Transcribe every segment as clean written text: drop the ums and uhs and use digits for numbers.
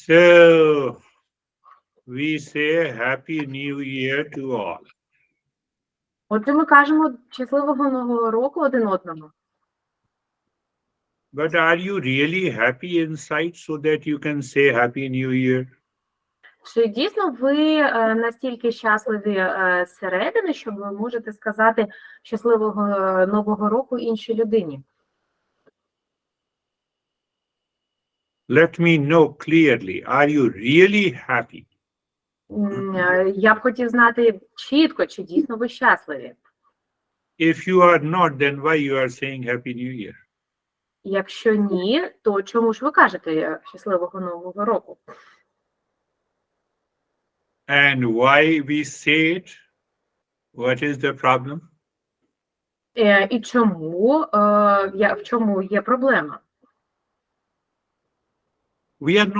So we say Happy New Year to all. Отже, ми кажемо щасливого нового року один одному. But are you really happy inside so that you can say Happy New Year? Чи дійсно ви настільки щасливі зсередини, що ви можете сказати щасливого нового року іншій людині? Let me know clearly, are you really happy? Я б хотів знати чітко, чи дійсно ви щасливі. If you are not, then why you are saying Happy New Year? Якщо ні, то чому ж ви кажете щасливого нового року? And why we say it? What is the problem? І чому, в чому є проблема? We are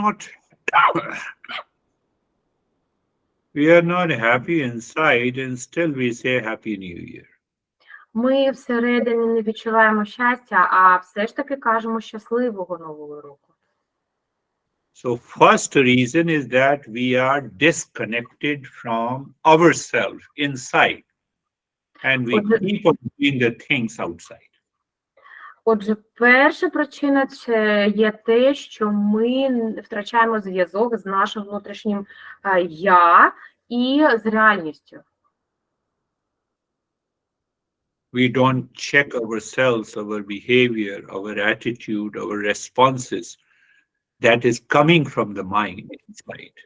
not happy inside and still we say Happy New Year. Ми всередині не відчуваємо щастя, а все ж таки кажемо щасливого нового року. So first reason is that we are disconnected from ourselves inside and we keep on doing the things outside. Отже, перша причина – це є те, що ми втрачаємо зв'язок з нашим внутрішнім «я» і з реальністю. We don't check ourselves, our behavior, our attitude, our responses that is coming from the mind inside.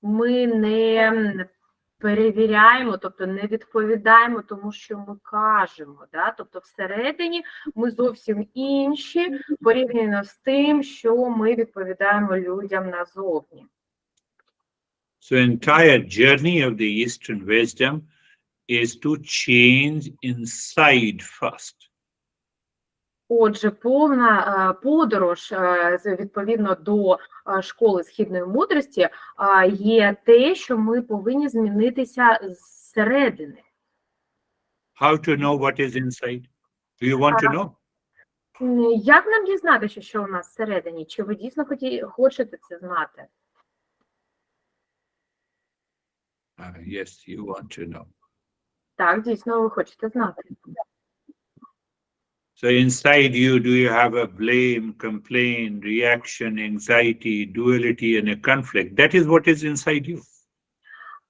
Ми не перевіряємо, тобто не відповідаємо тому, що ми кажемо. Да? Тобто всередині ми зовсім інші порівняно з тим, що ми відповідаємо людям назовні. So entire journey of the Eastern wisdom is to change inside first. Отже, повна подорож, відповідно до школи східної мудрості, є те, що ми повинні змінитися зсередини. How to know what is inside? Do you want to know? Як нам дізнатися, що у нас всередині? Чи ви дійсно хочете це знати? Yes, you want to know. Так, дійсно, ви хочете знати. So inside you, do you have a blame, complaint, reaction, anxiety, duality, and a conflict? That is what is inside you.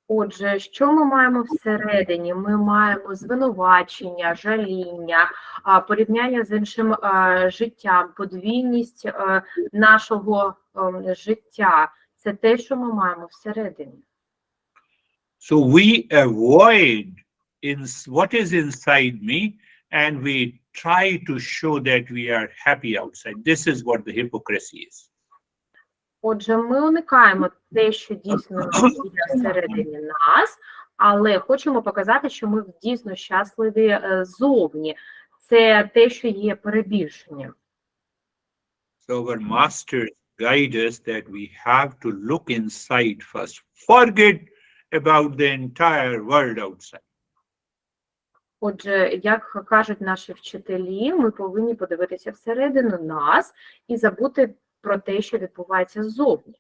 Отже, що ми маємо всередині? Ми маємо звинувачення, жаління, порівняння з іншим життям, подвійність нашого життя. Це те, що ми маємо всередині. So we avoid what is inside me and we try to show that we are happy outside. This is what the hypocrisy is. Отже, ми уникаємо те, що дійсно є всередині нас, але хочемо показати, що ми дійсно щасливі зовні. Це те, що є перебільшенням. So our masters guide us that we have to look inside first. Forget about the entire world outside. Отже, як кажуть наші вчителі, ми повинні подивитися всередину нас і забути про те, що відбувається ззовні.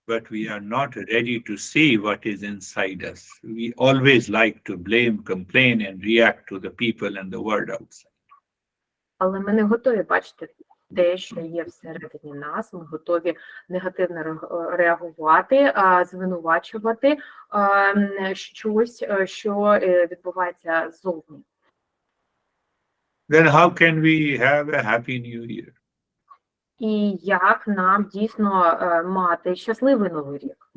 But we are not ready to see what is inside us. We always like to blame, complain, and react to the people and the world outside. Але ми не готові бачити те, що є всередині нас, ми готові негативно реагувати, звинувачувати щось, що відбувається ззовні. Then how can we have a happy new year? І як нам дійсно мати щасливий новий рік?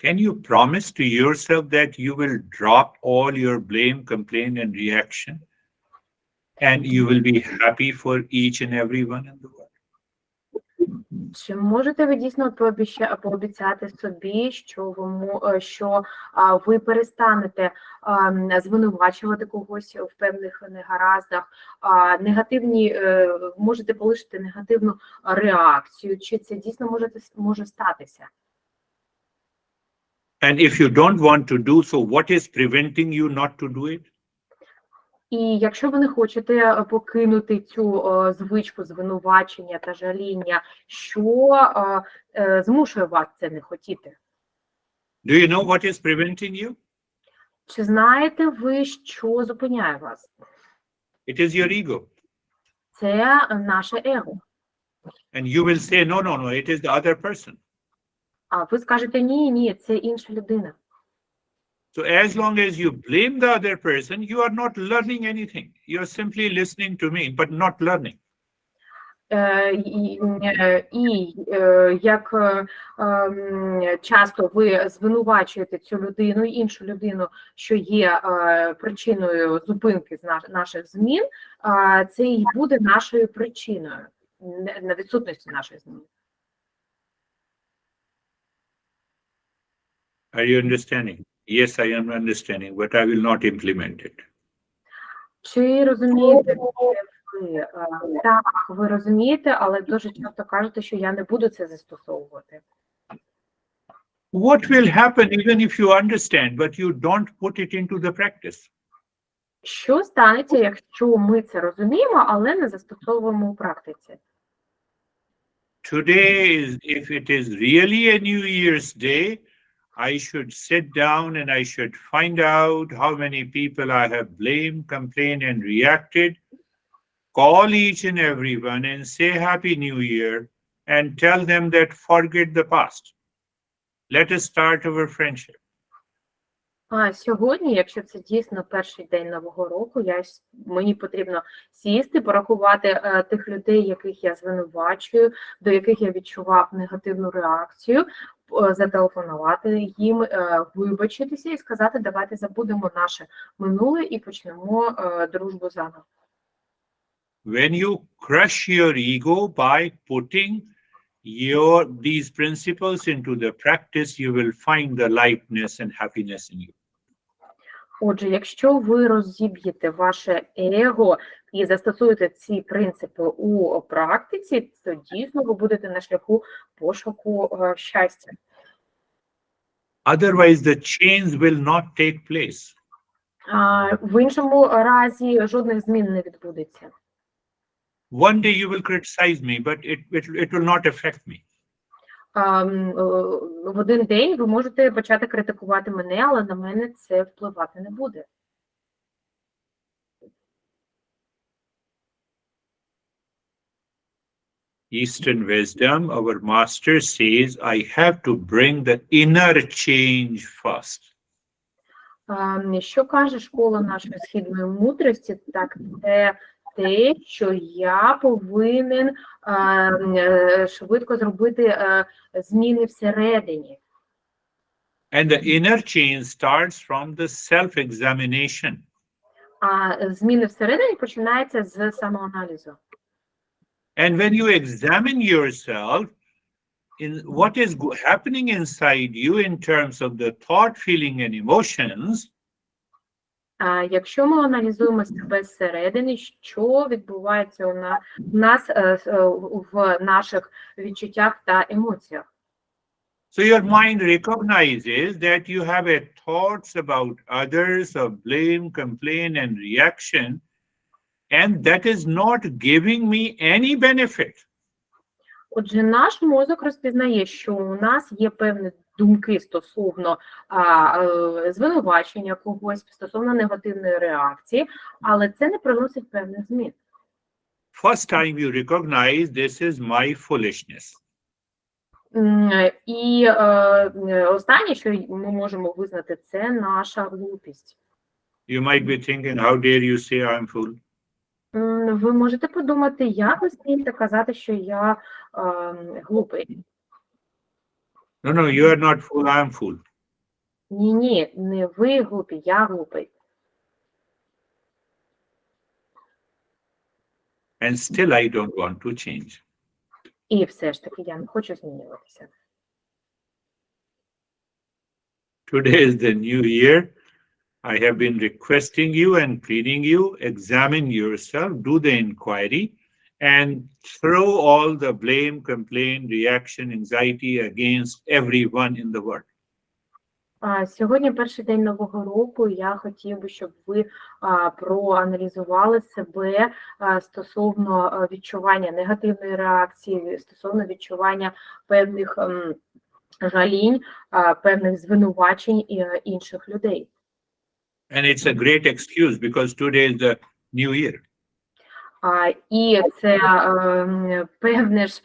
Can you promise to yourself that you will drop all your blame, complaint, and reaction, and you will be happy for each and everyone in the world? Чи можете ви дійсно пообіцяти собі, що ви перестанете звинувачувати когось в певних негараздах, можете полишити негативну реакцію, чи це дійсно може статися? And if you don't want to do so, what is preventing you not to do it? І якщо ви не хочете покинути цю звичку звинувачення та жаління, що змушує вас це не хотіти? Do you know what is preventing you? Чи знаєте ви, що зупиняє вас? It is your ego. Це наше его. And you will say, no, no, no, it is the other person. А ви скажете, ні, це інша людина. So as long as you blame the other person, you are not learning anything. You are simply listening to me, but not learning. Як часто ви звинувачуєте цю людину, іншу людину, що є причиною зупинки наших змін, це і буде нашою причиною, на відсутності нашої зміни. Are you understanding? Yes, I am understanding, but I will not implement it. Чи розумієте ви? Так, ви розумієте, але дуже часто кажете, що я не буду це застосовувати. What will happen even if you understand, but you don't put it into the practice? Що станеться, якщо ми це розуміємо, але не застосовуємо у практиці? Today, if it is really a New Year's Day, I should sit down and I should find out how many people I have blamed, complained, and reacted. Call each and everyone and say Happy New Year and tell them that forget the past. Let us start our friendship. Сьогодні, якщо це дійсно перший день Нового року, мені потрібно сісти, порахувати тих людей, яких я звинувачую, до яких я відчував негативну реакцію, зателефонувати їм, вибачитися і сказати, давайте забудемо наше минуле і почнемо дружбу заново. When you crush your ego by putting these principles into the practice, you will find the lightness and happiness in you. Отже, якщо ви розіб'єте ваше его і застосуєте ці принципи у практиці, то дійсно ви будете на шляху пошуку щастя. Otherwise, the change will not take place. В іншому разі жодних змін не відбудеться. One day you will criticize me, but it will not affect me. В один день ви можете почати критикувати мене, але на мене це впливати не буде. Eastern wisdom, our master says, I have to bring the inner change first. Що каже школа нашої східної мудрості, так це те, що я повинен швидко зробити зміни всередині. And the inner change starts from the self-examination. А зміни всередині починаються з самоаналізу. And when you examine yourself, in what is happening inside you in terms of the thought, feeling, and emotions, якщо ми аналізуємо себе зсередини, що відбувається у нас в наших відчуттях та емоціях? so your mind recognizes that you have a thoughts about others of blame, complaint, and reaction, and that is not giving me any benefit. Отже, наш мозок розпізнає, що у нас є певні думки стосовно звинувачення когось, стосовно негативної реакції, але це не приносить певних змін. First time you recognize this is my foolishness. І останнє, що ми можемо визнати, це наша глупість. You might be thinking, how dare you say I'm fool? Ви можете подумати, як ви смієте казати, що я глупий? No, no, you are not fool, I'm fool. Ні, не ви глупі, я глупий. And still I don't want to change. І все ж таки я не хочу змінюватися. Today is the new year. I have been requesting you and pleading you, examine yourself, do the inquiry, and throw all the blame, complaint, reaction, anxiety against everyone in the world. Сьогодні перший день Нового року, і я хотів би, щоб ви проаналізували себе стосовно відчування негативної реакції, стосовно відчування певних жалінь, певних звинувачень інших людей. And it's a great excuse because today is the new year. І це певне ж,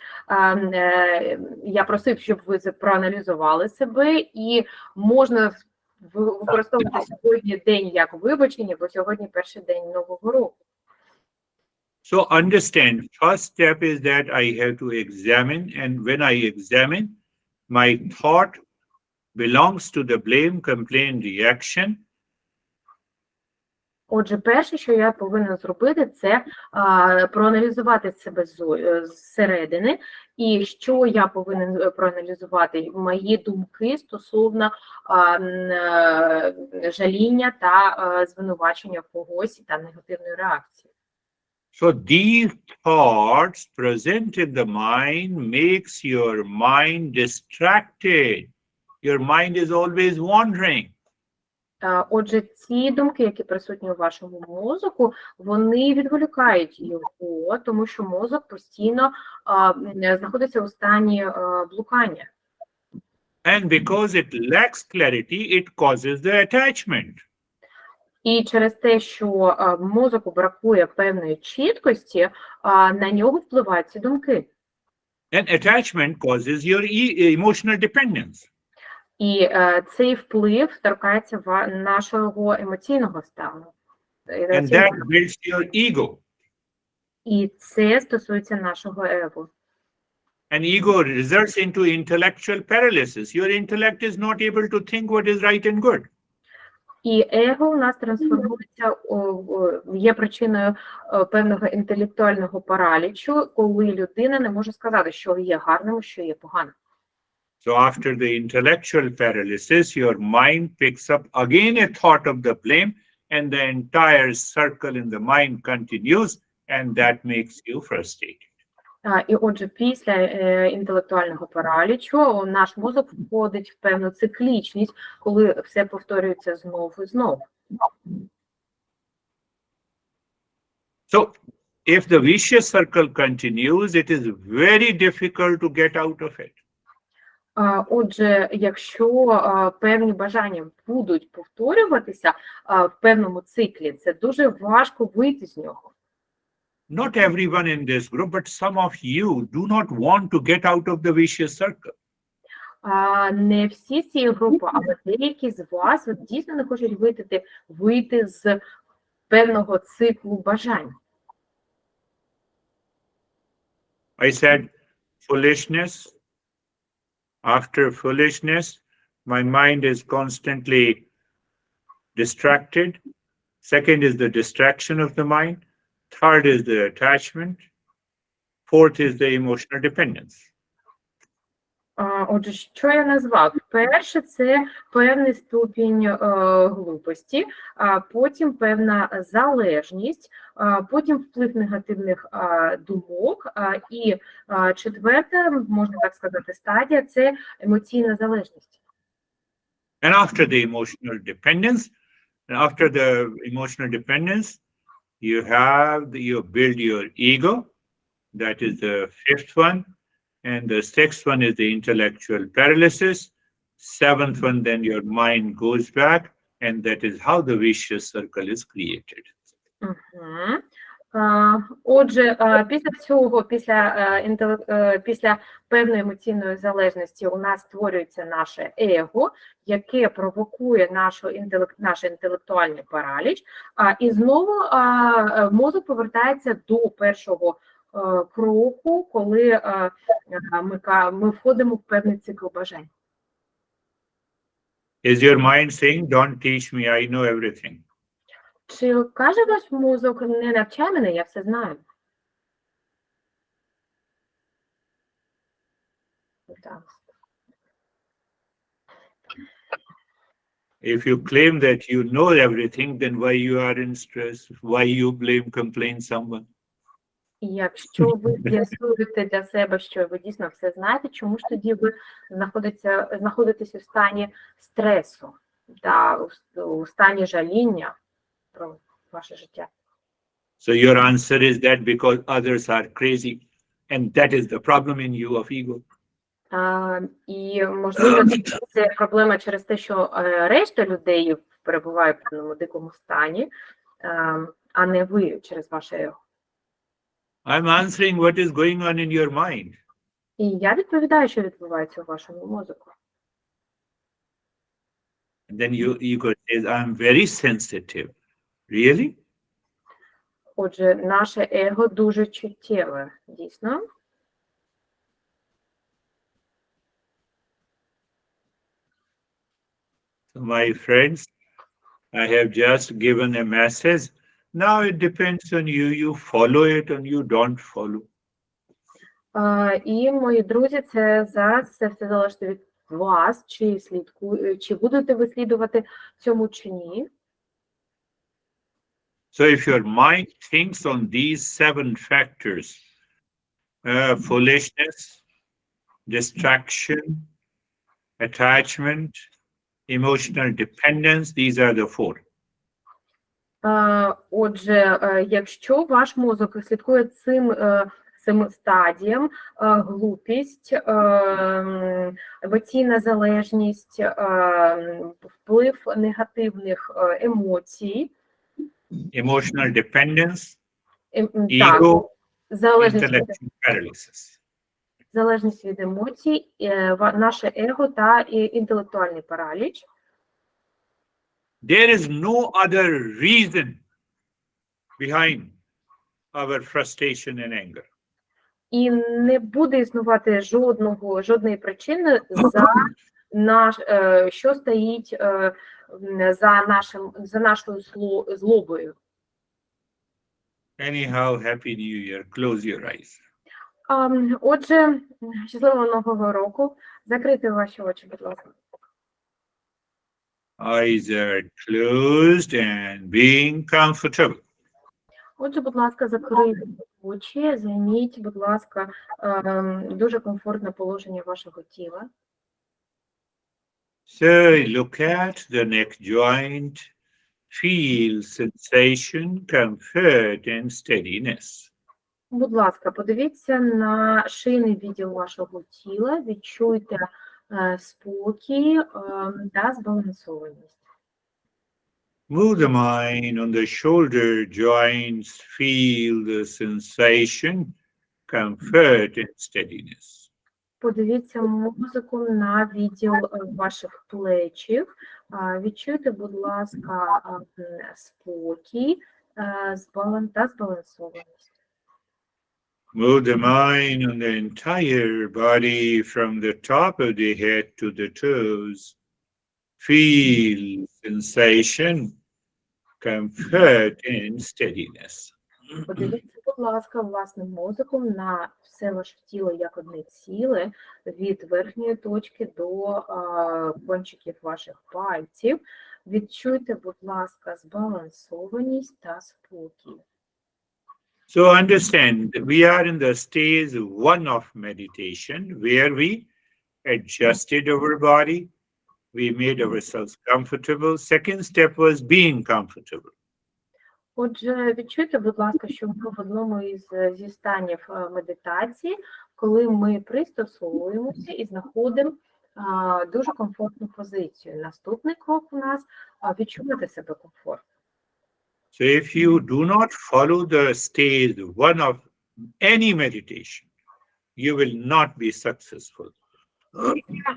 я просив, щоб ви проаналізували себе, і можна використовувати сьогодні день як вибачення, бо сьогодні перший день Нового року. So understand, first step is that I have to examine, and when I examine, my thought belongs to the blame, complaint, reaction. Отже, перше, що я повинна зробити, це проаналізувати себе зсередини, і що я повинен проаналізувати? Мої думки стосовно жаління та звинувачення когось та негативної реакції. So these thoughts present in the mind makes your mind distracted. Your mind is always wandering. Отже, ці думки, які присутні у вашому мозку, вони відволікають його, тому що мозок постійно знаходиться у стані блукання. And because it lacks clarity, it causes the attachment. І через те, що мозоку бракує певної чіткості, на нього впливають ці думки. And attachment causes your emotional dependence. І цей вплив торкається нашого емоційного стану. And that builds your ego. І це стосується нашого его. And ego results into intellectual paralysis. Your intellect is not able to think what is right and good. І его у нас трансформується, є причиною певного інтелектуального паралічу, коли людина не може сказати, що є гарним, що є поганим. So after the intellectual paralysis, your mind picks up again a thought of the blame, and the entire circle in the mind continues, and that makes you frustrated. І отже, після інтелектуального паралічу наш мозок входить в певну циклічність, коли все повторюється знову і знову. So if the vicious circle continues, it is very difficult to get out of it. Отже, якщо певні бажання будуть повторюватися в певному циклі, це дуже важко вийти з нього. Not everyone in this group, but some of you do not want to get out of the vicious circle. Не всі з цієї групи, але деякі з вас дійсно не хочуть вийти з певного циклу бажань. I said foolishness. After foolishness, my mind is constantly distracted. Second is the distraction of the mind. Third is the attachment. Fourth is the emotional dependence. Отже, що я назвав? Перше – це певний ступінь глупості, потім певна залежність, потім вплив негативних думок, і четверта, можна так сказати, стадія – це емоційна залежність. And after the emotional dependence, you build your ego. That is the fifth one. And the sixth one is the intellectual paralysis. Seventh one, then your mind goes back, and that is how the vicious circle is created. Отже, після цього, після певної емоційної залежності у нас створюється наше его, яке провокує наш інтелектуальний параліч, і знову мозок повертається до першого кроку, коли ми входимо в певний цикл бажань. Is your mind saying, don't teach me, I know everything? Чи каже ваш мозок, не навчай мене, я все знаю? Так. If you claim that you know everything, then why you are in stress? Why you blame, complain someone? І якщо ви з'ясуєте для себе, що ви дійсно все знаєте, чому ж тоді ви знаходитесь у стані стресу та у стані жаління про ваше життя? So your answer is that because others are crazy, and that is the problem in you of ego. І, можливо, це проблема через те, що решта людей перебуває в певному дикому стані, а не ви через ваше его. I'm answering what is going on in your mind. І я відповідаю, що відбувається у вашому мозку. And then your ego says, I'm very sensitive. Really? Отже, наше его дуже чуттєве, дійсно. So my friends, I have just given a message. Now it depends on you. You follow it or you don't follow. І, мої друзі, зараз це все залежить від вас, чи будете ви слідувати цьому чи ні. So if your mind thinks on these 7 factors, foolishness, distraction, attachment, emotional dependence, these are the 4. Отже, якщо ваш мозок слідкує цим стадіям: глупість, емоційна залежність, вплив негативних емоцій, Emotional dependence, так, ego, залежність intellectual paralysis. від емоцій, наше его та інтелектуальний параліч. There is no other reason behind our frustration and anger. І не буде існувати жодної причини, що стоїть за нашою злобою. Anyhow, Happy New Year. Close your eyes. Отже, щасливого Нового року. Закрийте ваші очі, будь ласка. Eyes are closed and being comfortable. Отже, будь ласка, закрийте очі, займіть, будь ласка, дуже комфортне положення вашого тіла. So look at the neck joint, feel sensation, comfort and steadiness. Будь ласка, подивіться на шийний відділ вашого тіла, відчуйте спокій та збалансованість. Move the mind on the shoulder joints, feel the sensation, comfort and steadiness. Подивіться мозоком на відділ ваших плечів. Відчуйте, будь ласка, спокій та збалансованість. Move the mind on the entire body from the top of the head to the toes. Feel sensation, comfort and steadiness. Подивіться, будь ласка, власним мозоком на все ваше тіло як одне ціле, від верхньої точки до кончиків ваших пальців. Відчуйте, будь ласка, збалансованість та спокій. So understand, we are in the stage 1 of meditation, where we adjusted our body, we made ourselves comfortable. Second step was being comfortable. Отже, відчуйте, будь ласка, що ми в одному зі станів медитації, коли ми пристосовуємося і знаходимо дуже комфортну позицію. Наступний крок у нас – відчувати себе комфортно. So if you do not follow the stage 1 of any meditation, you will not be successful.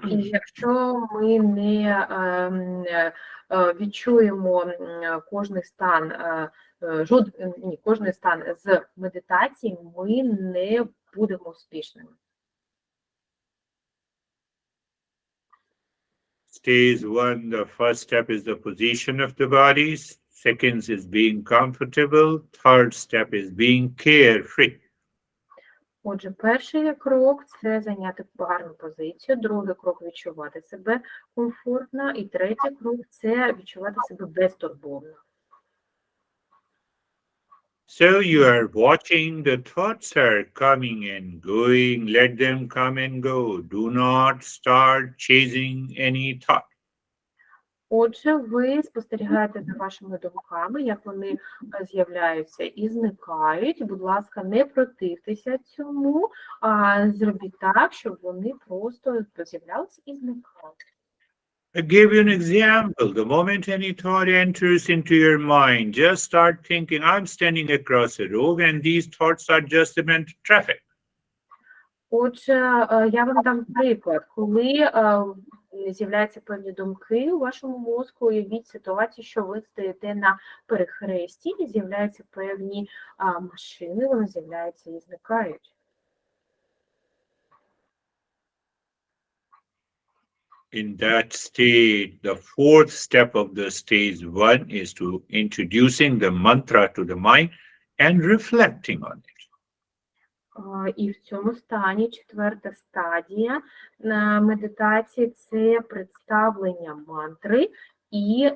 І якщо ми не відчуємо кожний стан з медитації, ми не будемо успішними. Stage 1, the first step is the position of the body. Second is being comfortable. Third step is being carefree. Отже, перший крок – це зайняти гарну позицію, другий крок – відчувати себе комфортно, і третій крок – це відчувати себе безтурботно. So you are watching, the thoughts are coming and going. Let them come and go. Do not start chasing any thought. Отже, ви спостерігаєте за вашими думками, як вони з'являються і зникають. Будь ласка, не противтеся цьому, а зробіть так, щоб вони просто з'являлися і зникали. I give you an example. The moment any thought enters into your mind, just start thinking, I'm standing across a road and these thoughts are just the mental traffic. Отже, я вам дам приклад. Коли з'являються певні думки у вашому мозку, уявіть ситуацію, що ви стоїте на перехресті, і з'являються певні машини, вони з'являються і зникають. In that state, the fourth step of the stage one is to introducing the mantra to the mind and reflecting on it. І в цьому стані четверта стадія медитації – це представлення мантри і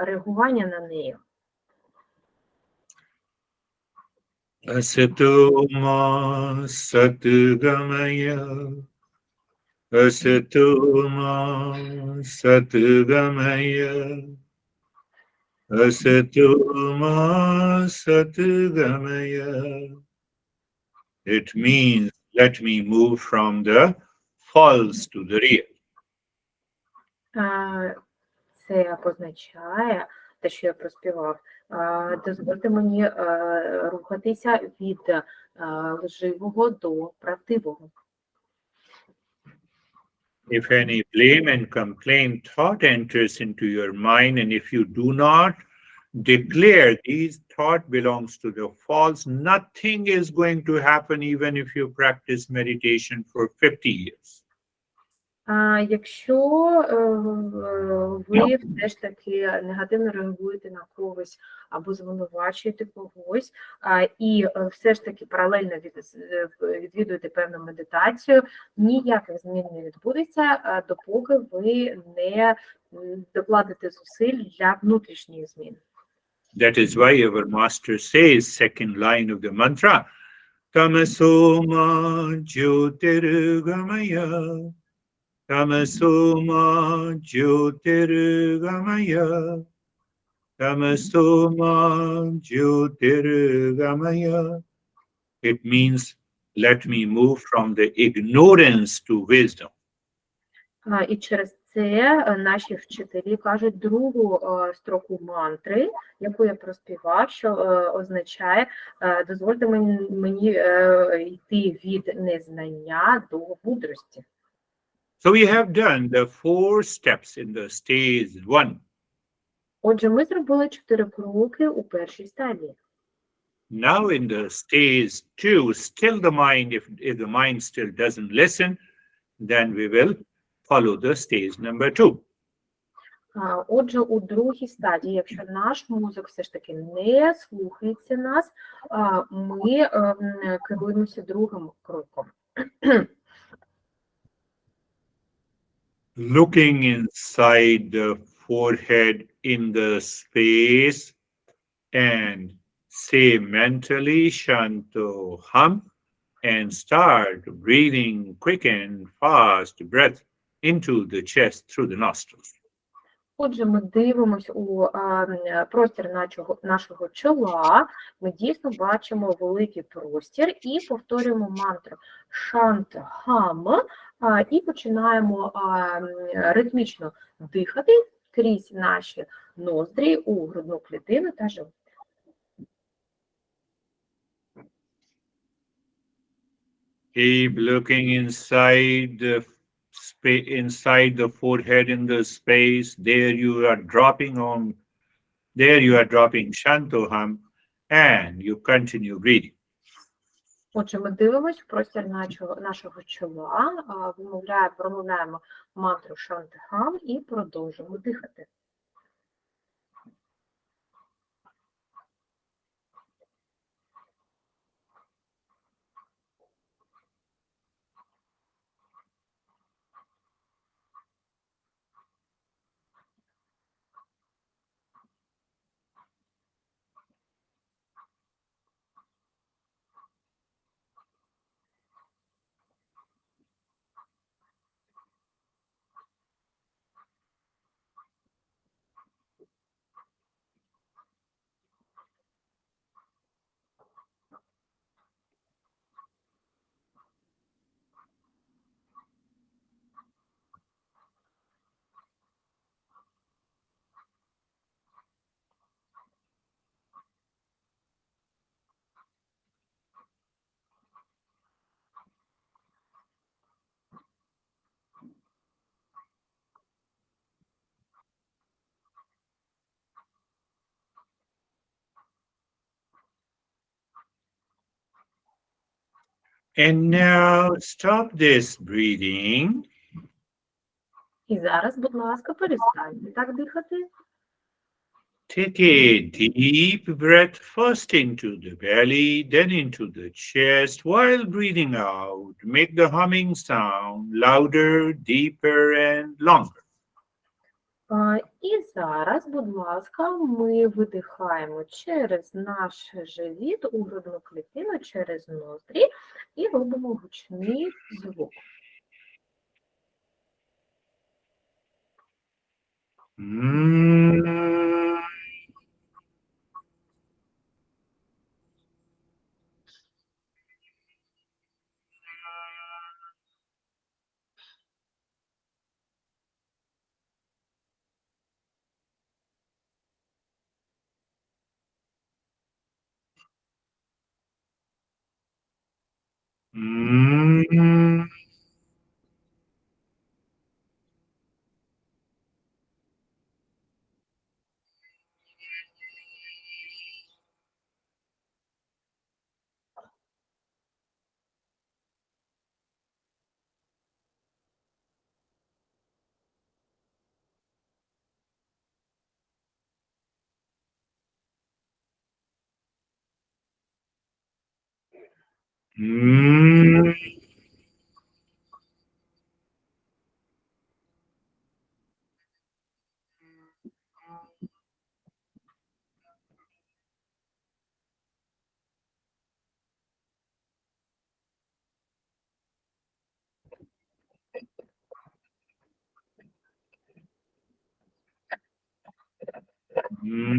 реагування на неї. Asatoma satgamaya, asatoma satgamaya, asatoma satgamaya. It means let me move from the false to the real. Це позначає, те, що я проспівав, дозвольте мені рухатися від лживого до правдивого. If any blame and complaint thought enters into your mind, and if you do not declare these thought belongs to the false, nothing is going to happen even if you practice meditation for 50 years. Якщо ви все ж таки негативно реагуєте на когось або звинувачуєте когось, і все ж таки паралельно відвідуєте певну медитацію, ніяких змін не відбудеться, допоки ви не докладете зусиль для внутрішньої зміни. That is why our master says, second line of the mantra, Tamasoma Jyotirgamaya. Tamasoma Jyotirgamaya. Tamasoma Jyotirgamaya. It means, let me move from the ignorance to wisdom. І через це наші вчителі кажуть другу строку мантри, яку я проспівав, що означає «дозвольте мені йти від незнання до мудрості». So we have done the 4 steps in the stage 1. Отже, ми зробили 4 кроки у першій стадії. Now in the stage 2, still the mind, if the mind still doesn't listen, then we will follow the stage number 2. Отже, у другій стадії, якщо наш мозок все ж таки не слухається нас, ми керуємося другим кроком. Looking inside the forehead in the space and say mentally Shanto Hum and start breathing quick and fast breath into the chest through the nostrils. Отже, ми дивимося у простір нашого чола, ми дійсно бачимо великий простір і повторюємо мантру Шант Хам і починаємо ритмічно дихати крізь наші ноздрі у грудну клітину та живот. Keep looking inside the forehead in the space. There you are dropping Shantoham, and you continue breathing. Отже, ми дивимося в простір нашого чола, промовляємо мантру Шантахам і продовжуємо дихати. And now stop this breathing. І зараз, будь ласка, перестаньте так дихати. Take a deep breath first into the belly, then into the chest. While breathing out, make the humming sound louder, deeper, and longer. І зараз, будь ласка, ми видихаємо через наш живіт у грудну клітину, через ноздрі і робимо гучний звук. Mm. Mm. Mm. Mm.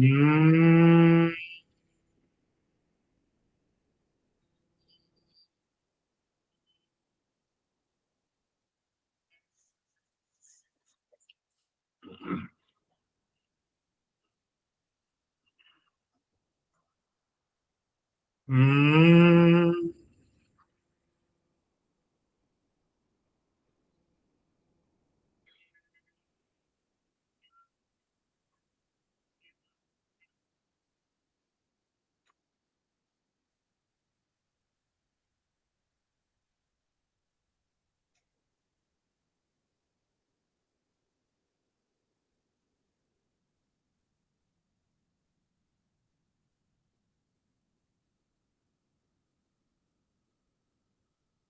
Mm.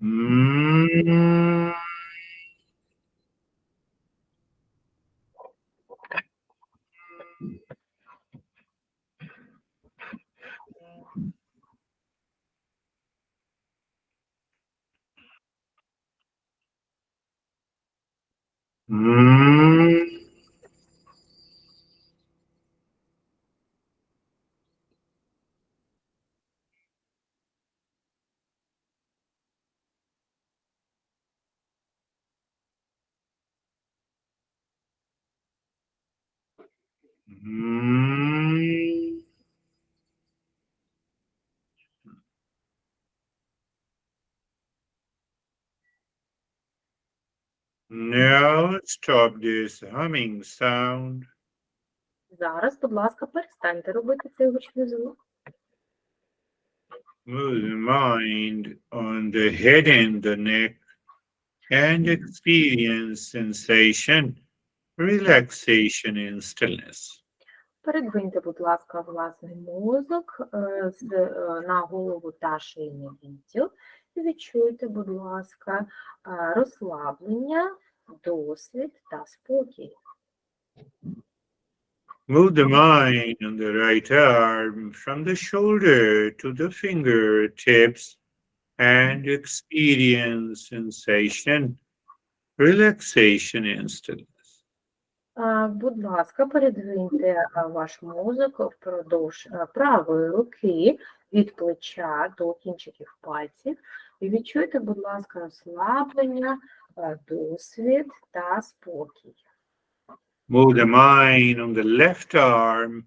Mm. Mm. Mm. Now stop this humming sound. Зараз, будь ласка, перестаньте робити цей гучний звук. Move the mind on the head and the neck and experience sensation, relaxation, and stillness. Передвиньте, будь ласка, власний мозок на голову та шийний відділ. І відчуйте, будь ласка, розслаблення, досвід та спокій. Move the mind on the right arm from the shoulder to the fingertips and experience sensation, relaxation, and stillness. Будь ласка, передвиньте ваш мозок впродовж правої руки від плеча до кінчиків пальців. І відчуйте, будь ласка, розслаблення, досвід та спокій. Move the mind on the left arm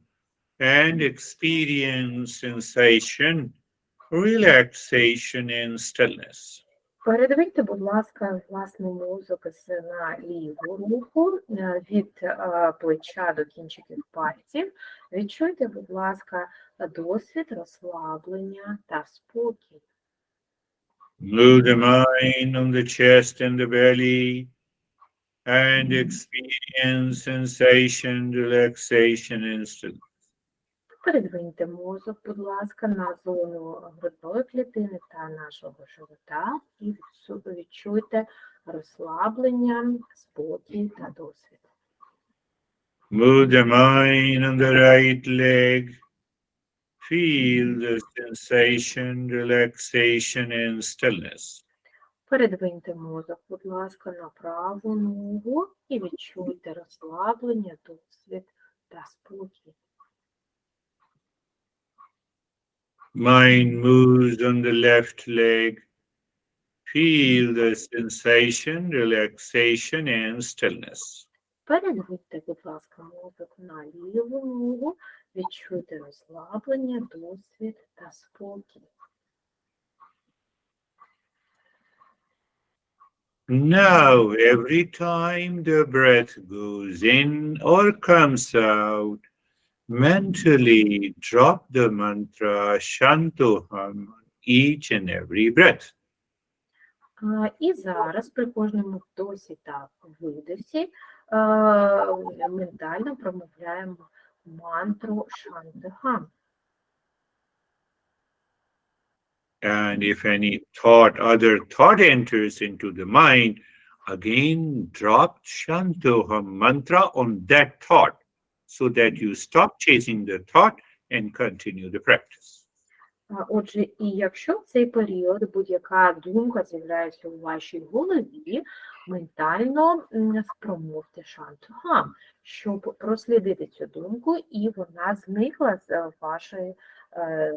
and experience sensation, relaxation, and stillness. Передвиньте, будь ласка, власний мозок на ліву руку від плеча до кінчиків пальців. Відчуйте, будь ласка, досвід розслаблення та спокій. Move the mind on the chest and the belly and experience sensation, relaxation, and stillness. Передвиньте мозок, будь ласка, на зону грудної клітини та нашого живота і відчуйте розслаблення, спокій та досвід. Move the mind on the right leg. Feel the sensation, relaxation, and stillness. Передвиньте мозок, будь ласка, на праву ногу і відчуйте розслаблення, досвід та спокій. Mind moves on the left leg. Feel the sensation, relaxation, and stillness. Передвиньте, будь ласка, мозок на ліву ногу, відчуйте розслаблення, досвід та спокій. Now, every time the breath goes in or comes out, mentally drop the mantra Shantoham on each and every breath. І зараз при кожному вдосі та видосі ментально промовляємо мантру Шантахам. And if any other thought enters into the mind, again drop Shantoham mantra on that thought so that you stop chasing the thought and continue the practice. Отже, і якщо в цей період будь-яка думка з'являється у вашій голові, ментально промовте Шантахам, щоб прослідити цю думку, і вона зникла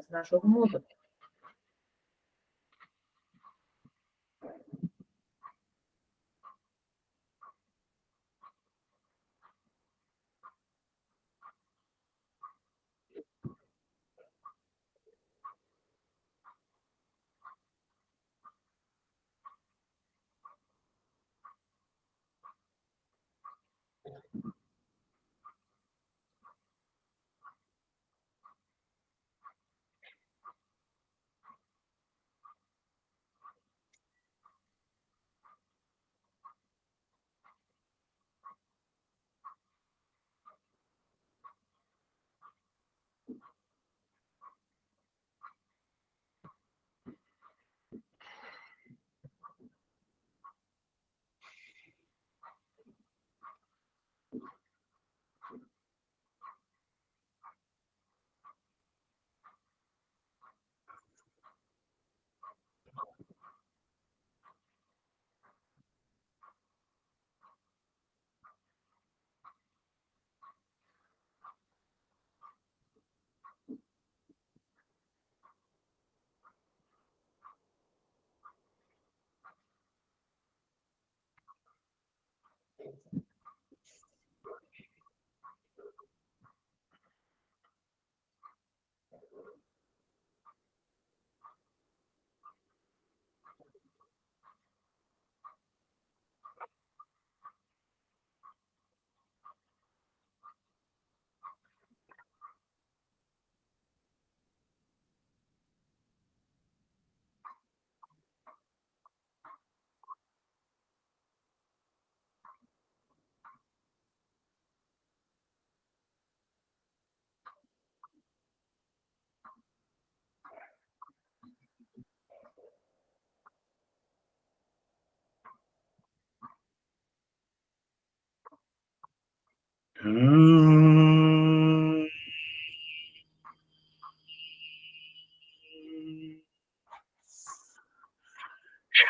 з нашого мозку.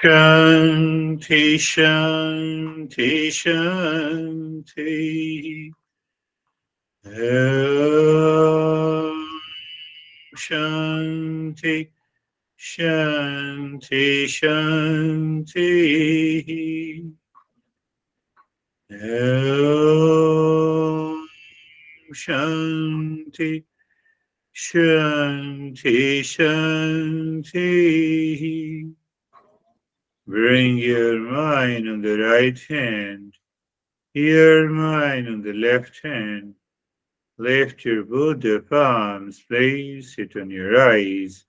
Shanti, Shanti, Shanti. Om Shanti, Shanti, Shanti. Om Shanti, Shanti, Shanti. Bring your mind on the right hand, your mind on the left hand. Lift your both the palms, place it on your eyes.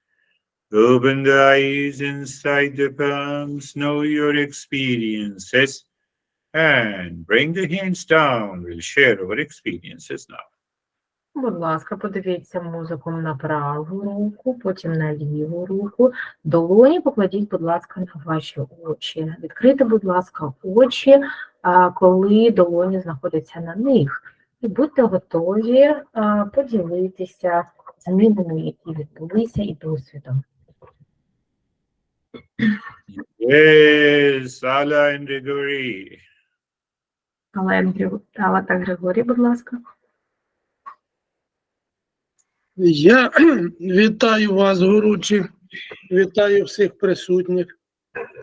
Open the eyes inside the palms, know your experiences, and bring the hands down. We'll share our experiences now. Будь ласка, подивіться музиком на праву руку, потім на ліву руку. Долоні покладіть, будь ласка, на ваші очі. Відкрийте, будь ласка, очі, коли долоні знаходяться на них. І будьте готові поділитися змінами, які відбулися, і досвідом. Yes, Ala and Gregory. Алла та Григорій, будь ласка. Я вітаю вас, гуручі, вітаю всіх присутніх,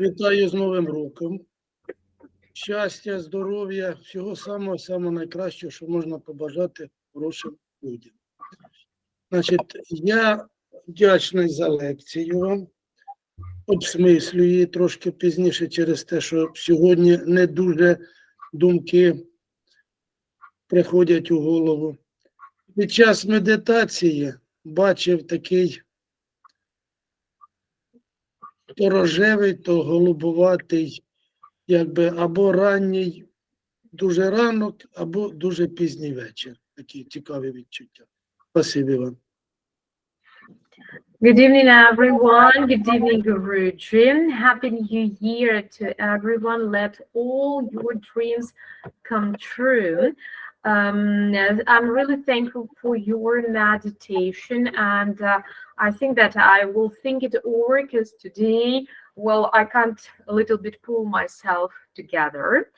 вітаю з Новим роком. Щастя, здоров'я, всього самого найкращого, що можна побажати хорошим людям. Значить, я вдячний за лекцію вам, обсмислю її трошки пізніше через те, що сьогодні не дуже думки приходять у голову. Під час медитації бачив такий то рожевий, то голубуватий, якби або ранній дуже ранок, або дуже пізній вечір. Такі цікаві відчуття. Спасибі вам. Good evening, everyone. Good evening, Guruji. Happy New Year to everyone. Let all your dreams come true. I'm really thankful for your meditation, and I think that I will think it over because today, well, I can't a little bit pull myself together.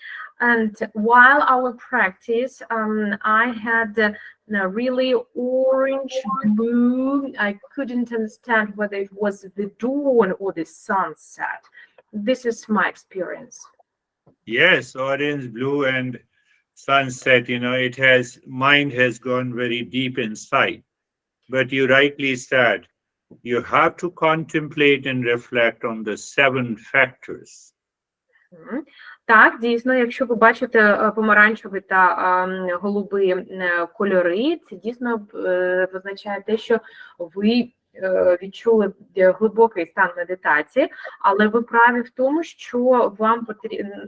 And while our practice, I had really orange, blue. I couldn't understand whether it was the dawn or the sunset. This is my experience. Yes, orange, blue, and sunset, mind has gone very deep inside. But you rightly said, you have to contemplate and reflect on the 7 factors. Так, дійсно, якщо ви бачите помаранчеві та голубі кольори, це дійсно означає те, що ви відчули глибокий стан медитації, але ви праві в тому, що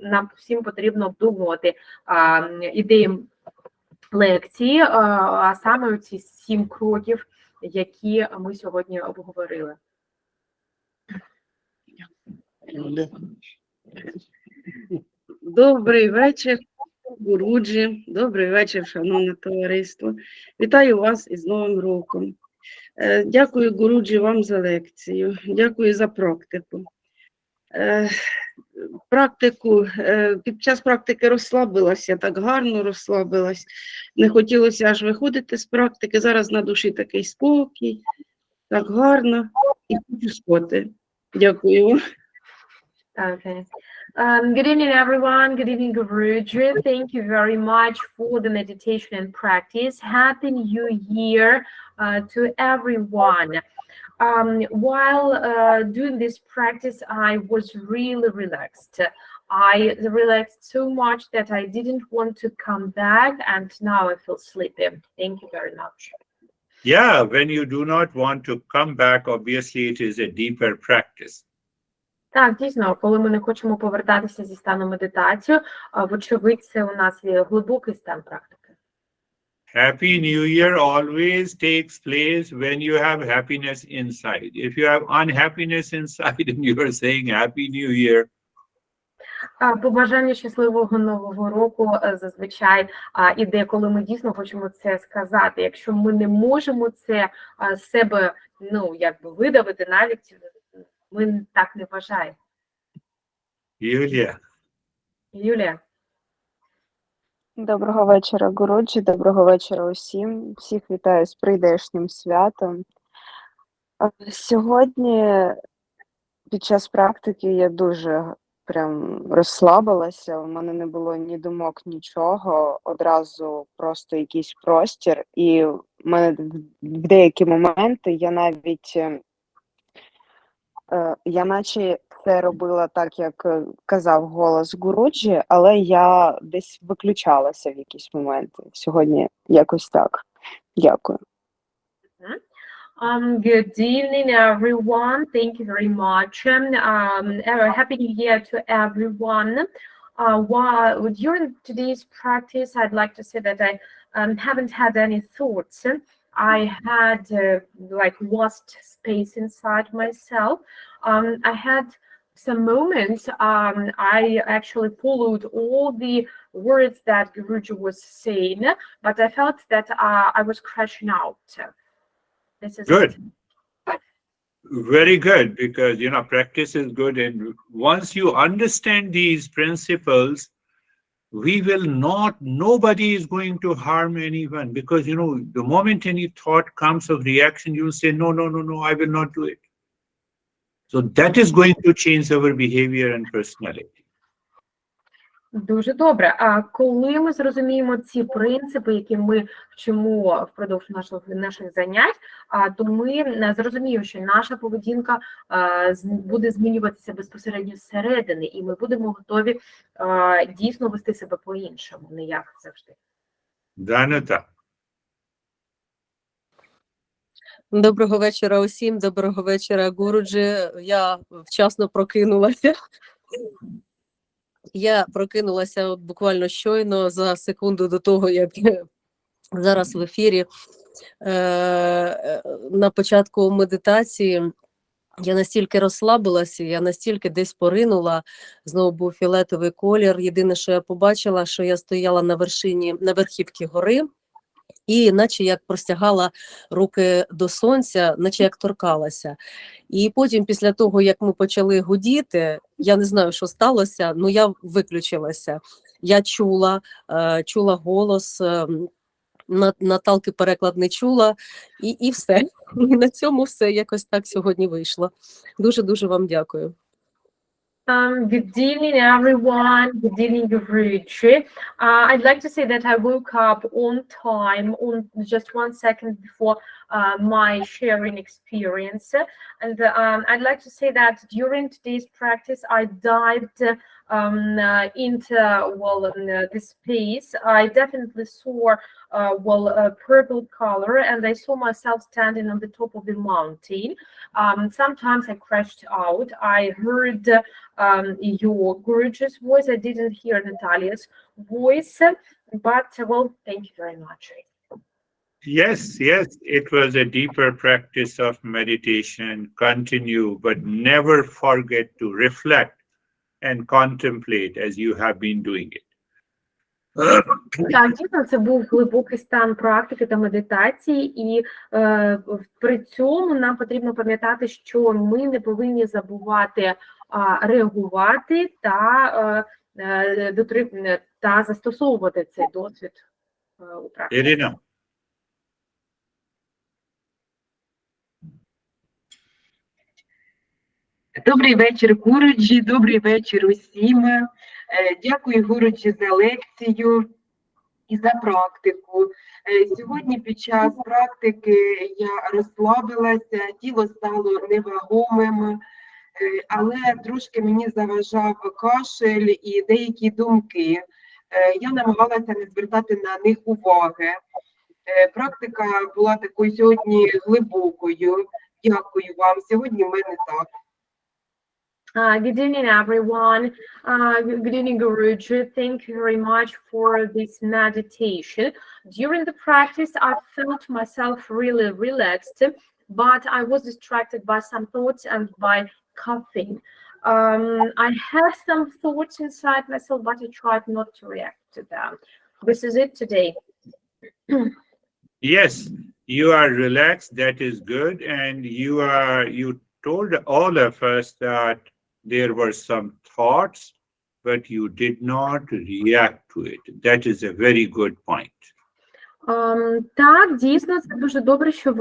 нам всім потрібно обдумувати ідеї лекції, а саме ці 7 кроків, які ми сьогодні обговорили. Добрий вечір, Гуруджі, добрий вечір, шановне товариство. Вітаю вас із Новим роком. Дякую, Гуруджі, вам за лекцію, дякую за практику. Під час практики розслабилася, так гарно розслабилась, не хотілося аж виходити з практики, зараз на душі такий спокій, так гарно, і хочу спати. Дякую вам. Okay. Good evening, everyone. Good evening, Guruji. Thank you very much for the meditation and practice. Happy New Year to everyone. While doing this practice, I was really relaxed. I relaxed so much that I didn't want to come back, and now I feel sleepy. Thank you very much. Yeah, when you do not want to come back, obviously it is a deeper practice. Так, дійсно, коли ми не хочемо повертатися зі стану медитації, вочевидь, це у нас є глибокий стан практики. Happy New Year always takes place when you have happiness inside. If you have unhappiness inside and you are saying Happy New Year. Побажання щасливого Нового року зазвичай іде, коли ми дійсно хочемо це сказати. Якщо ми не можемо це з себе, видавити навіть, ми так не вважаємо. Юлія. Доброго вечора, Гуруджі, доброго вечора усім. Всіх вітаю з прийдешнім святом. Сьогодні під час практики я дуже прям розслабилася, у мене не було ні думок, нічого, одразу просто якийсь простір. І в мене в деякі моменти я наче це робила так, як казав голос Гуруджі, але я десь виключалася в якісь моменти. Сьогодні якось так. Дякую. Good evening, everyone. Thank you very much. Happy New Year to everyone. During today's practice, I'd like to say that I haven't had any thoughts. I had like lost space inside myself. I had some moments. I actually followed all the words that Guruji was saying, but I felt that I was crashing out. This is Good. it. Very good, because practice is good, and once you understand these principles, nobody is going to harm anyone, because the moment any thought comes of reaction, you'll say, no, no, no, no, I will not do it. So that is going to change our behavior and personality. Дуже добре. А коли ми зрозуміємо ці принципи, які ми вчимо впродовж наших занять, то ми зрозуміємо, що наша поведінка буде змінюватися безпосередньо зсередини, і ми будемо готові дійсно вести себе по-іншому, не як завжди. Даната. Доброго вечора усім, доброго вечора, Гуруджі. Я вчасно прокинулася. Я прокинулася от буквально щойно, за секунду до того, як зараз в ефірі. На початку медитації я настільки розслабилася, я настільки десь поринула, знову був фіолетовий колір. Єдине, що я побачила, що я стояла на верхівці гори, і наче як простягала руки до сонця, наче як торкалася. І потім, після того, як ми почали гудіти, я не знаю, що сталося, але я виключилася. Я чула голос, Наталки переклад не чула, і все. І на цьому все якось так сьогодні вийшло. Дуже-дуже вам дякую. Good evening, everyone. Good evening, Girish. I'd like to say that I woke up on time, on just 1 second before my sharing experience. And I'd like to say that during today's practice, I dived into this space. I definitely saw a purple color, and I saw myself standing on the top of the mountain. Sometimes I crashed out. I heard your Guruji's voice. I didn't hear Natalia's voice, but thank you very much. Yes, it was a deeper practice of meditation. Continue, but never forget to reflect and contemplate as you have been doing it. Так, дійсно, це був глибокий стан практики та медитації, і при цьому нам потрібно пам'ятати, що ми не повинні забувати реагувати та застосовувати цей досвід у практиці. Irina. Добрий вечір, Гуруджі, добрий вечір усім. Дякую, Гуруджі, за лекцію і за практику. Сьогодні під час практики я розслабилася, тіло стало невагомим, але трошки мені заважав кашель і деякі думки. Я намагалася не звертати на них уваги. Практика була такою сьогодні глибокою. Дякую вам. Сьогодні в мене так. Good evening, everyone. Good evening, Guruji. Thank you very much for this meditation. During the practice, I felt myself really relaxed, but I was distracted by some thoughts and by coughing. I had some thoughts inside myself, but I tried not to react to them. This is it today. Yes, you are relaxed. That is good. And you told all of us that there were some thoughts, but you did not react to it. That is a very good point. Так, дійсно, це дуже добре, що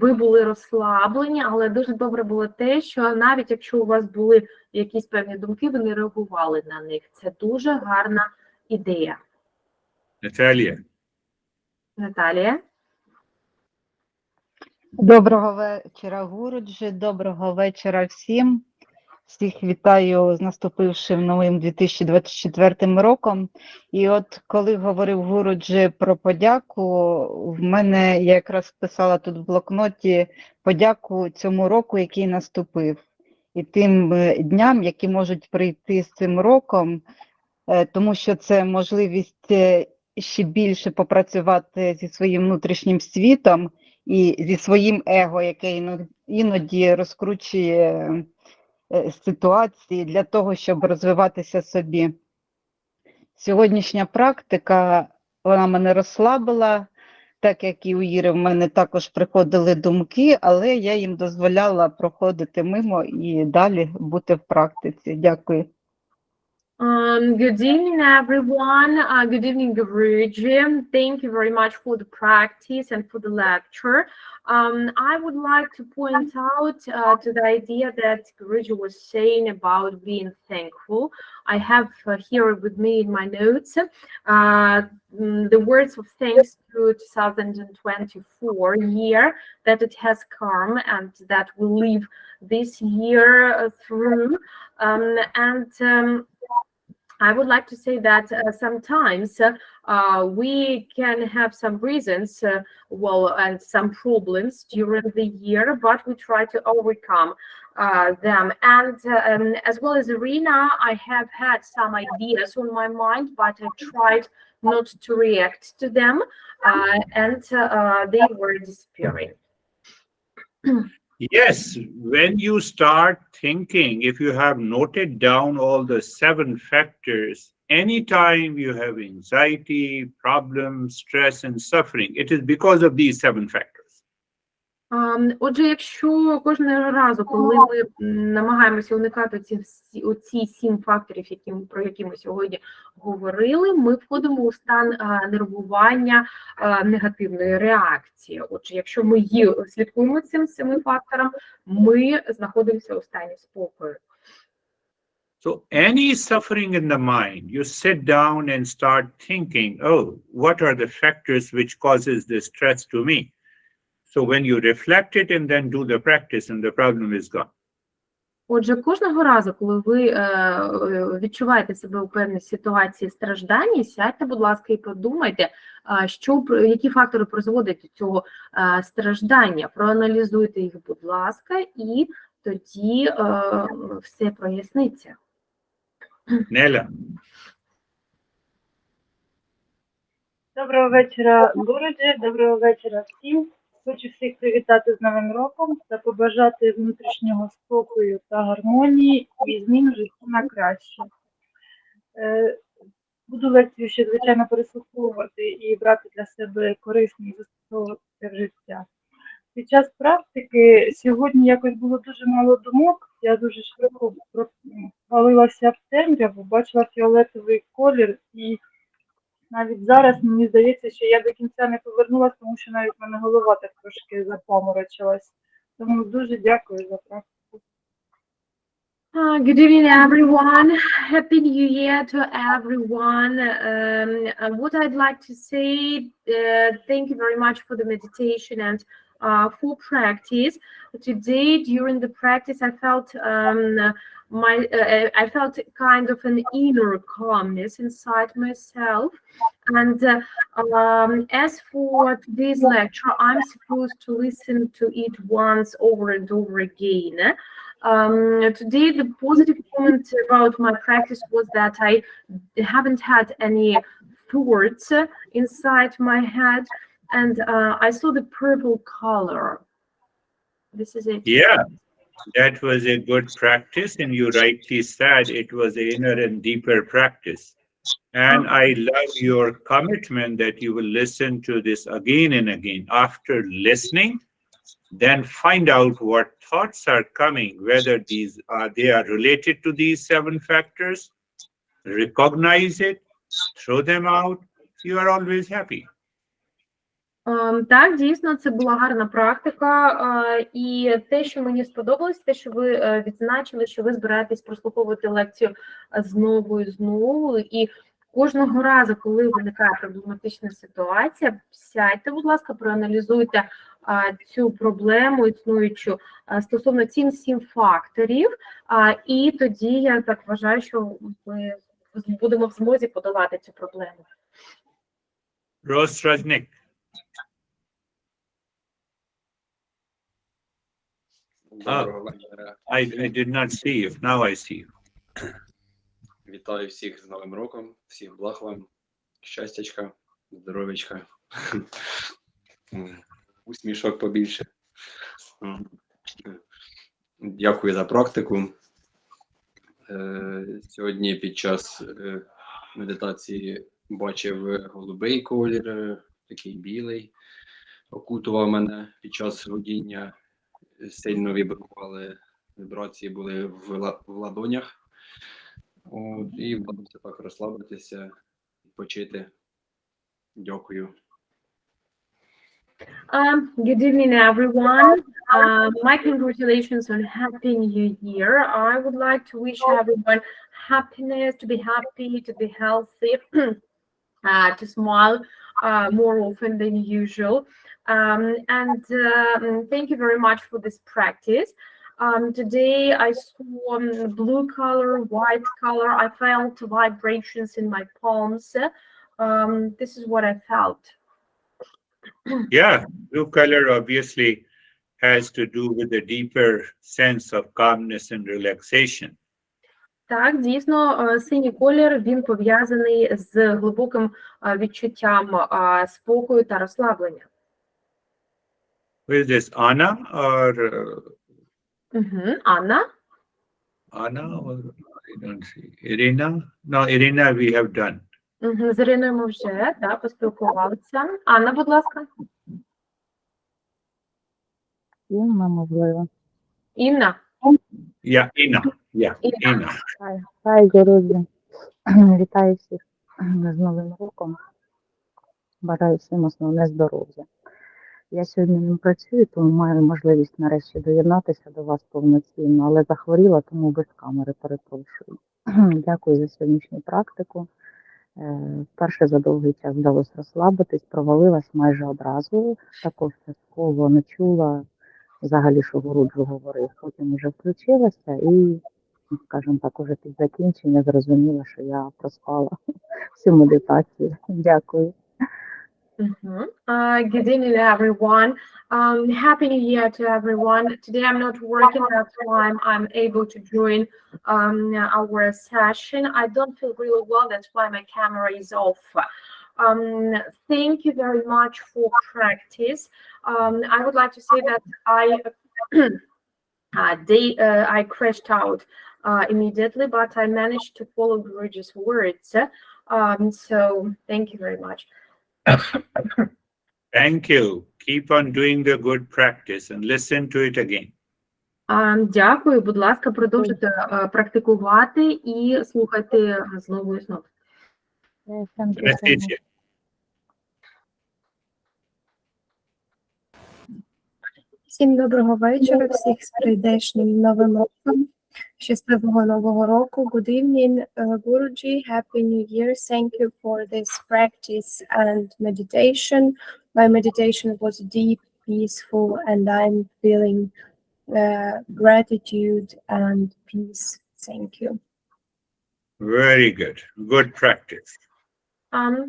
ви були розслаблені, але дуже добре було те, що навіть якщо у вас були якісь певні думки, ви не реагували на них. Це дуже гарна ідея. Наталія? Доброго вечора, Гуруджі, доброго вечора всім. Всіх вітаю з наступившим новим 2024 роком. І от коли говорив Гуруджі про подяку, в мене, я якраз писала тут в блокноті подяку цьому року, який наступив. І тим дням, які можуть прийти з цим роком, тому що це можливість ще більше попрацювати зі своїм внутрішнім світом і зі своїм его, яке іноді розкручує ситуації для того, щоб розвиватися собі. Сьогоднішня практика, вона мене розслабила, так як і у Іри в мене також приходили думки, але я їм дозволяла проходити мимо і далі бути в практиці. Дякую. Good evening, everyone. Good evening, Girish. Thank you very much for the practice and for the lecture. I would like to point out to the idea that Girish was saying about being thankful. I have here with me in my notes the words of thanks to 2024 year, that it has come and that we live this year through. I would like to say that sometimes we can have some reasons, and some problems during the year, but we try to overcome them. And as well as Irina, I have had some ideas on my mind, but I tried not to react to them, and they were disappearing. Yes, when you start thinking, if you have noted down all the 7 factors, anytime you have anxiety, problems, stress, and suffering, it is because of these 7 factors. Отже, якщо кожного разу, коли ми намагаємося уникати оці 7 факторів, про які ми сьогодні говорили, ми входимо у стан нервування, негативної реакції. Отже, якщо ми слідкуємо цим 7 факторам, ми знаходимося у стані спокою. So any suffering in the mind, you sit down and start thinking, oh, what are the factors which causes this stress to me? So when you reflect it and then do the practice, and the problem is gone. Отже, кожного разу, коли ви відчуваєте себе у певній ситуації страждання, сядьте, будь ласка, і подумайте, які фактори призводять до цього страждання. Проаналізуйте їх, будь ласка, і тоді все проясниться. Nela. Доброго вечора, Гуруджі, доброго вечора всім. Хочу всіх привітати з Новим роком та побажати внутрішнього спокою та гармонії і змін в житті на краще. Буду лекцію ще, звичайно, переслуховувати і брати для себе корисні і застосовувати в життя. Під час практики сьогодні якось було дуже мало думок, я дуже швидко провалилася в темряву, бачила фіолетовий колір і навіть зараз мені здається, що я до кінця не повернулася, тому що навіть в мене голова так трошки запаморочилась. Тому дуже дякую за практику. Good evening, everyone. Happy New Year to everyone. What I'd like to say, thank you very much for the meditation and for practice. Today, during the practice, I felt I felt kind of an inner calmness inside myself. And as for today's lecture, I'm supposed to listen to it once over and over again. Today, the positive comment about my practice was that I haven't had any thoughts inside my head, and I saw the purple color. This is it. Yeah, that was a good practice, and you rightly said it was an inner and deeper practice. And I love your commitment that you will listen to this again and again. After listening, then find out what thoughts are coming, whether they are related to these 7 factors, recognize it, throw them out. You are always happy. Так, дійсно, це була гарна практика, і те, що мені сподобалось, те, що ви відзначили, що ви збираєтесь прослуховувати лекцію знову і знову, і кожного разу, коли виникає проблематична ситуація, сядьте, будь ласка, проаналізуйте цю проблему існуючу стосовно цих 7 факторів, і тоді я так вважаю, що ми будемо в змозі подолати цю проблему. Rosrajnik. Доброго вечора. I did not see you. Now I see you. Вітаю всіх з Новим роком, всіх благ вам, щастячка, здоров'ячка, усмішок побільше. Дякую за практику. Сьогодні під час медитації бачив голубий колір, такий білий, окутував мене під час ходіння, сильно вібрували, вібрації були в ладонях. І вдалося так розслабитися, відпочити. Дякую. Good evening, everyone. My congratulations on Happy New Year. I would like to wish everyone happiness, to be happy, to be healthy, to smile more often than usual. And thank you very much for this practice. Today I saw blue color, white color. I felt vibrations in my palms. This is what I felt. Yeah, blue color obviously has to do with a deeper sense of calmness and relaxation. Так, дійсно, синій колір, він пов'язаний з глибоким відчуттям спокою та розслаблення. Who is this, Anna or Анна? Anna or I don't see. Irina? No, Irina we have done. З Іриною ми вже поспілкувалися. Анна, будь ласка. Інна, можливо. Інна. Yeah, Ina. Yeah, Ina. Хай, Гіруші. Вітаю всіх з Новим роком. Бажаю всім основне здоров'я. Я сьогодні не працюю, тому маю можливість нарешті доєднатися до вас повноцінно, але захворіла, тому без камери перепрошую. Дякую за сьогоднішню практику. Вперше за довгий час вдалося розслабитись, провалилась майже одразу, також частково не чула взагалі, що Гуруджу говорив. Потім вже включилася і, скажімо так, уже під закінчення зрозуміла, що я проспала всю медитацію. Дякую. Good evening, everyone. Happy New Year to everyone. Today I'm not working, that's why I'm able to join our session. I don't feel really well, that's why my camera is off. Thank you very much for practice. I would like to say that I crashed out immediately, but I managed to follow Guruji's words. So thank you very much. Thank you. Keep on doing the good practice and listen to it again. Дякую, будь ласка, продовжуйте практикувати і слухайте знову і знову. Anesthesia. Всім доброго вечора, всіх з прийдешнім новим роком. Щасливого нового року. Good evening, Guruji. Happy New Year. Thank you for this practice and meditation. My meditation was deep, peaceful, and I'm feeling gratitude and peace. Thank you. Very good. Good practice.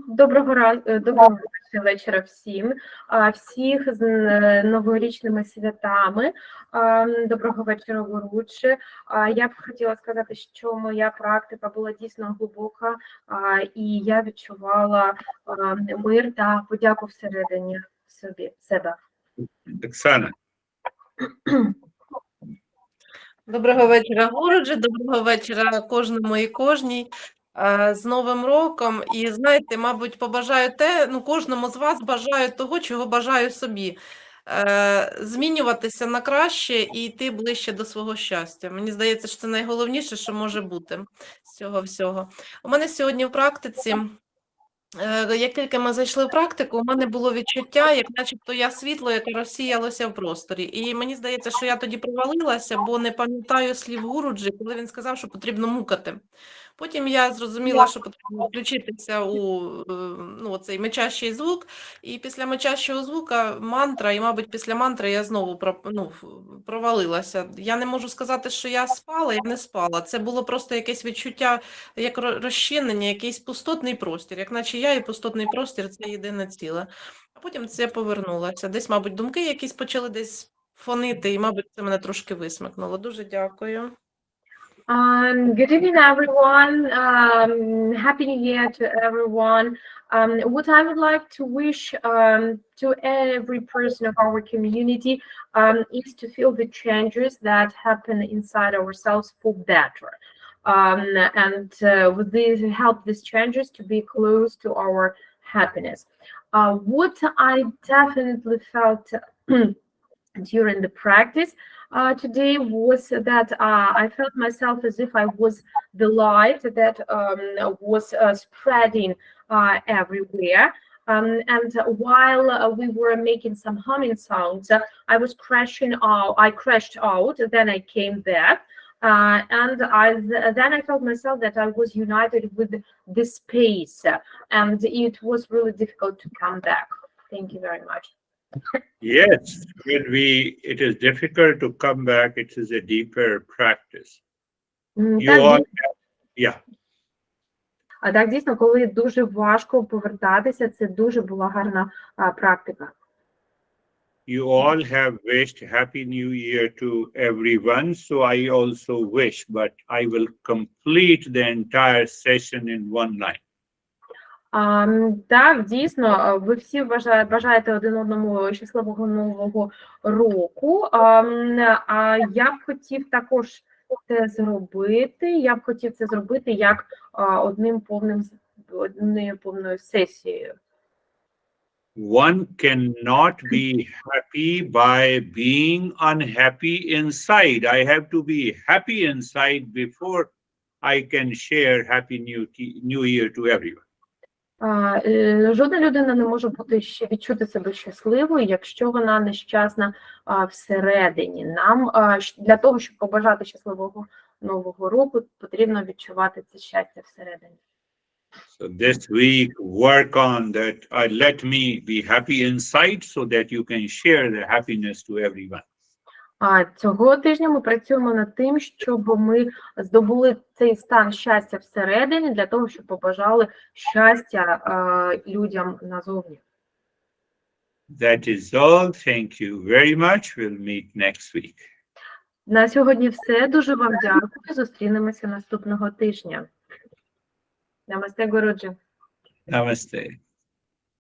Доброго вечора всім. Всіх з новорічними святами. Доброго вечора, Гуруджі. Я б хотіла сказати, що моя практика була дійсно глибока, і я відчувала мир та подяку всередині себе. Оксана. Доброго вечора, Гуруджі, доброго вечора кожному і кожній. З Новим роком. І знаєте, мабуть, побажаю кожному з вас бажаю того, чого бажаю собі. Змінюватися на краще і йти ближче до свого щастя. Мені здається, що це найголовніше, що може бути з цього всього. У мене сьогодні в практиці, як тільки ми зайшли в практику, у мене було відчуття, як начебто я світло, яке розсіялося в просторі. І мені здається, що я тоді провалилася, бо не пам'ятаю слів Гуруджі, коли він сказав, що потрібно мукати. Потім я зрозуміла, що потрібно включитися у цей мечащий звук, і після мечащого звука мантра, і, мабуть, після мантри я знову провалилася. Я не можу сказати, що я спала, я не спала. Це було просто якесь відчуття, як розчинення, якийсь пустотний простір, як наче я і пустотний простір – це єдине ціле. А потім це повернулося. Десь, мабуть, думки якісь почали десь фонити, і, мабуть, це мене трошки висмикнуло. Дуже дякую. Good evening, everyone. Happy New Year to everyone. What I would like to wish to every person of our community is to feel the changes that happen inside ourselves for better. And with this, help these changes to be close to our happiness. What I definitely felt during the practice today was that I felt myself as if I was the light that was spreading everywhere. And while we were making some humming sounds, I was crashing out. I crashed out. Then I came back, and then I felt myself that I was united with the space, and it was really difficult to come back. Thank you very much. Yes, it is difficult to come back. It is a deeper practice. You all, yeah. А так, дійсно, коли дуже важко повертатися, це дуже була гарна практика. You all have wished Happy New Year to everyone, so I also wish, but I will complete the entire session in one line. Так, дійсно, ви всі бажаєте один одному щасливого нового року. А я б хотів також це зробити. Я б хотів це зробити як одною повною сесією. One cannot be happy by being unhappy inside. I have to be happy inside before I can share Happy New Year to everyone. Жодна людина не може відчути себе щасливою, якщо вона нещасна всередині. Нам для того, щоб побажати щасливого нового року, потрібно відчувати це щастя всередині. So this week, work on that. Let me be happy inside so that you can share the happiness to everyone. Цього тижня ми працюємо над тим, щоб ми здобули цей стан щастя всередині, для того, щоб побажали щастя людям назовні. That is all. Thank you very much. We'll meet next week. На сьогодні все. Дуже вам дякую. Зустрінемося наступного тижня. Намасте, Гуруджі. Namaste.